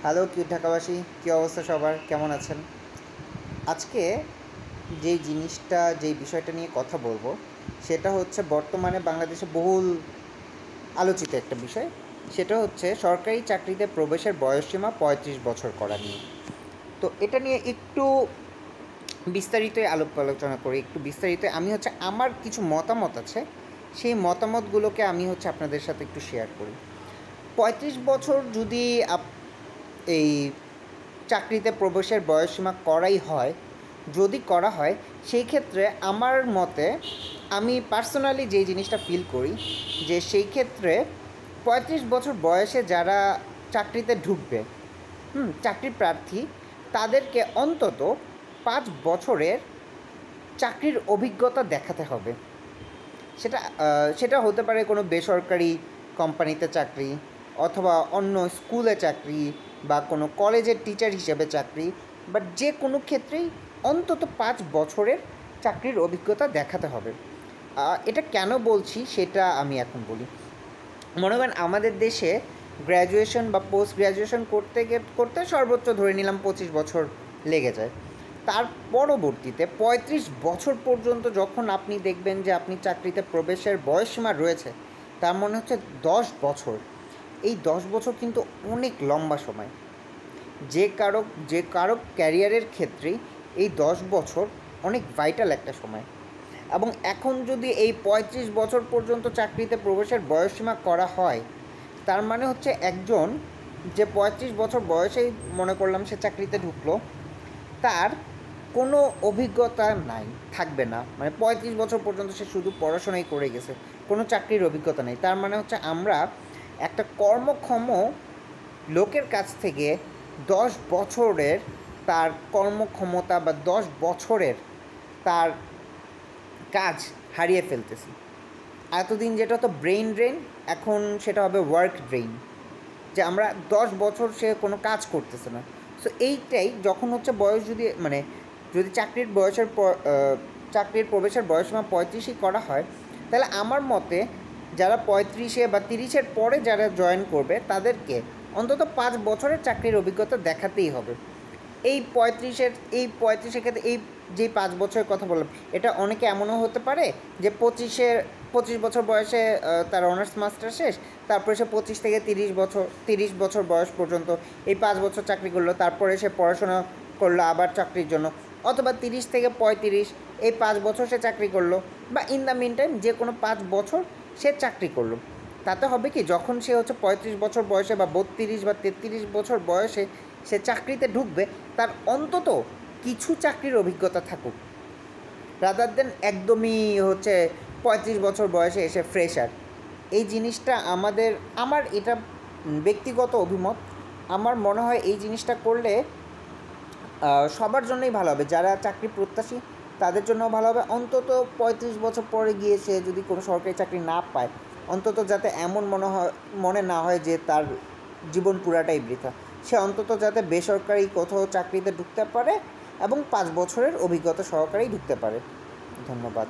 Hello cute ঢাকাবাসী, কী অবস্থা সবার, কেমন আছেন? আজকে যেই বিষয়টা নিয়ে কথা বলবো সেটা হচ্ছে বর্তমানে বাংলাদেশে বহুল আলোচিত একটা বিষয়। সেটা হচ্ছে সরকারি চাকরিতে প্রবেশের বয়সসীমা ৩৫ বছর করা নিয়ে। তো এটা নিয়ে একটু বিস্তারিতই আলোচনা করি। একটু বিস্তারিত আমি আমার কিছু মতামত আছে, সেই মতামতগুলোকে আমি আপনাদের সাথে একটু শেয়ার করি। ৩৫ বছর যদি এই চাকরিতে প্রবেশের বয়সসীমা যদি করা হয় সেই ক্ষেত্রে আমার মতে আমি পার্সোনালি যেই জিনিসটা ফিল করি যে সেই ক্ষেত্রে ৩৫ বছর বয়সে যারা চাকরিতে ঢুকবে, চাকরি প্রার্থী, তাদেরকে অন্তত ৫ বছরের চাকরির অভিজ্ঞতা দেখাতে হবে। সেটা হতে পারে কোনো বেসরকারি কোম্পানিতে চাকরি, অথবা অন্য স্কুলে চাকরি, বা কোনো কলেজের টিচার হিসেবে চাকরি, বাট যে কোনো ক্ষেত্রেই অন্তত ৫ বছরের চাকরির অভিজ্ঞতা দেখাতে হবে। এটা কেন বলছি সেটা আমি এখন বলি। মনে করেন আমাদের দেশে গ্র্যাজুয়েশন বা পোস্ট গ্র্যাজুয়েশন করতে সর্বোচ্চ ধরে নিলাম ২৫ বছর লেগে যায়। তার পরবর্তীতে ৩৫ বছর পর্যন্ত যখন আপনি দেখবেন যে আপনি চাকরিতে প্রবেশের বয়সসীমা রয়েছে, তার মনে হচ্ছে ১০ বছর। এই ১০ বছর কিন্তু অনেক লম্বা সময়। যে কারো ক্যারিয়ারের ক্ষেত্রেই এই ১০ বছর অনেক ভাইটাল একটা সময়। এবং এখন যদি এই ৩৫ বছর পর্যন্ত চাকরিতে প্রবেশের বয়সসীমা করা হয়, তার মানে হচ্ছে একজন যে ৩৫ বছর বয়সেই মনে করলাম সে চাকরিতে ঢুকলো, তার কোনো অভিজ্ঞতা থাকবে না। মানে ৩৫ বছর পর্যন্ত সে শুধু পড়াশোনাই করে গেছে, কোনো চাকরির অভিজ্ঞতা নেই। তার মানে আমরা একটা কর্মক্ষম লোকের কাছ থেকে ১০ বছরের তার কর্মক্ষমতা বা ১০ বছরের তার কাজ হারিয়ে ফেলতেছি। এতদিন যেটা হতো ব্রেইন ড্রেন, এখন সেটা হবে ওয়ার্ক ড্রেইন, যে আমরা ১০ বছর সে কোনো কাজ করতেছে না। সো এইটাই যখন বয়স যদি চাকরির প্রবেশের বয়সসীমা ৩৫ই করা হয়, তাহলে আমার মতে যারা ৩৫-এ বা ৩০-এর পরে যারা জয়েন করবে তাদেরকে অন্তত ৫ বছরের চাকরির অভিজ্ঞতা দেখাতেই হবে। এই ৩৫-এর ক্ষেত্রে এই যে 5 বছরের কথা বললাম, এটা অনেকে এমনও হতে পারে যে ২৫ বছর বয়সে তার অনার্স মাস্টার শেষ, তারপরে সে ২৫ থেকে ৩০ বছর বয়স পর্যন্ত এই 5 বছর চাকরি করলো, তারপরে সে পড়াশোনা করলো আবার চাকরির জন্য, অথবা ৩০ থেকে ৩৫ এই 5 বছর সে চাকরি করলো, বা ইন দ্য মিন টাইম যে কোনো 5 বছর সে চাকরি করলো। তাতে হবে কি, যখন সে ৩৫ বছর বয়সে বা ৩২ বা ৩৩ বছর বয়সে সে চাকরিতে ঢুকবে, তার অন্তত কিছু চাকরির অভিজ্ঞতা থাকুক, রাদার দেন একদমই ৩৫ বছর বয়সে এসে ফ্রেশার। এই জিনিসটা আমার এটা ব্যক্তিগত অভিমত। আমার মনে হয় এই জিনিসটা করলে সবার জন্যই ভালো হবে। যারা চাকরি প্রত্যাশী তাদের জন্যও ভালো হবে। অন্তত ৩৫ বছর পরে গিয়ে সে যদি কোনো সরকারি চাকরি না পায়, অন্তত যাতে এমন মনে না হয় যে তার জীবন পুরাটাই বৃথা। সে অন্তত যাতে বেসরকারি কোথাও চাকরিতে ঢুকতে পারে এবং 5 বছরের অভিজ্ঞতা সহকারেই ঢুকতে পারে। ধন্যবাদ।